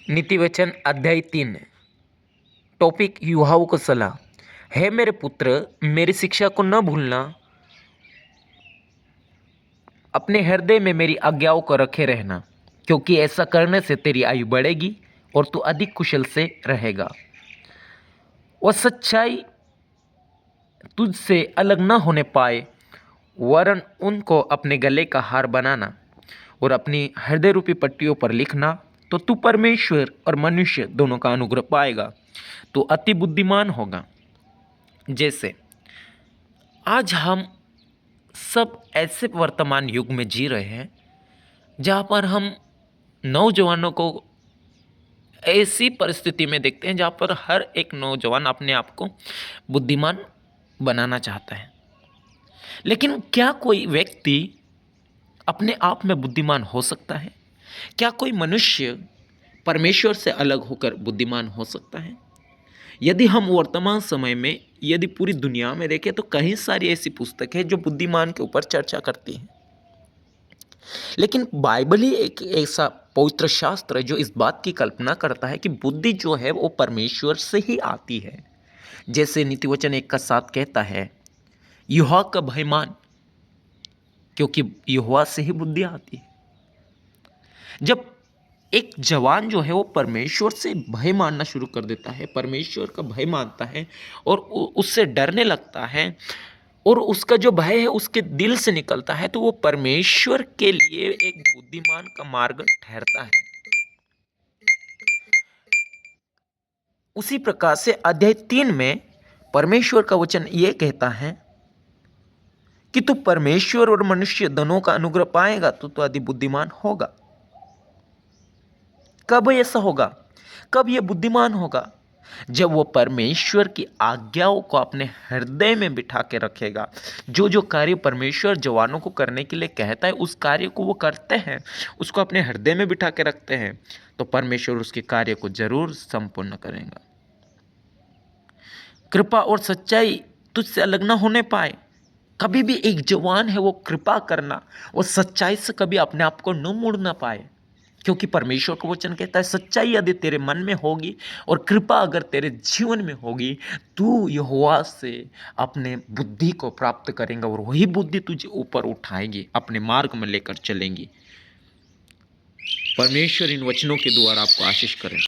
नीति वचन अध्याय 3। टॉपिक युवाओं को सलाह है। मेरे पुत्र, मेरी शिक्षा को न भूलना, अपने हृदय में मेरी आज्ञाओं को रखे रहना, क्योंकि ऐसा करने से तेरी आयु बढ़ेगी और तू अधिक कुशल से रहेगा। और सच्चाई तुझसे अलग न होने पाए, वरन उनको अपने गले का हार बनाना और अपनी हृदय रूपी पट्टियों पर लिखना, तो तू परमेश्वर और मनुष्य दोनों का अनुग्रह पाएगा। तो अति बुद्धिमान होगा। जैसे आज हम सब ऐसे वर्तमान युग में जी रहे हैं जहाँ पर हम नौजवानों को ऐसी परिस्थिति में देखते हैं जहाँ पर हर एक नौजवान अपने आप को बुद्धिमान बनाना चाहता है। लेकिन क्या कोई व्यक्ति अपने आप में बुद्धिमान हो सकता है? क्या कोई मनुष्य परमेश्वर से अलग होकर बुद्धिमान हो सकता है? यदि हम वर्तमान समय में यदि पूरी दुनिया में देखें तो कई सारी ऐसी पुस्तक है जो बुद्धिमान के ऊपर चर्चा करती हैं। लेकिन बाइबल ही एक ऐसा पवित्र शास्त्र है जो इस बात की कल्पना करता है कि बुद्धि जो है वो परमेश्वर से ही आती है। जैसे नीतिवचन 1:7 कहता है, यहोवा का भय मान, क्योंकि यहोवा से ही बुद्धि आती है। जब एक जवान जो है वो परमेश्वर से भय मानना शुरू कर देता है, परमेश्वर का भय मानता है और उससे डरने लगता है, और उसका जो भय है उसके दिल से निकलता है, तो वो परमेश्वर के लिए एक बुद्धिमान का मार्ग ठहरता है। उसी प्रकार से अध्याय 3 में परमेश्वर का वचन ये कहता है कि तू परमेश्वर और मनुष्य दोनों का अनुग्रह पाएगा तो तू अति बुद्धिमान होगा। कब ऐसा होगा? कब यह बुद्धिमान होगा? जब वो परमेश्वर की आज्ञाओं को अपने हृदय में बिठा के रखेगा। जो जो कार्य परमेश्वर जवानों को करने के लिए कहता है उस कार्य को वो करते हैं, उसको अपने हृदय में बिठा के रखते हैं, तो परमेश्वर उसके कार्य को जरूर संपूर्ण करेगा। कृपा और सच्चाई तुझसे अलग ना होने पाए। कभी भी एक जवान है वो कृपा करना और सच्चाई से कभी अपने आप को न मोड़ना पाए, क्योंकि परमेश्वर का वचन कहता है सच्चाई यदि तेरे मन में होगी और कृपा अगर तेरे जीवन में होगी, तू यहोवा से अपने बुद्धि को प्राप्त करेंगे और वही बुद्धि तुझे ऊपर उठाएगी, अपने मार्ग में लेकर चलेंगी। परमेश्वर इन वचनों के द्वारा आपको आशीष करें।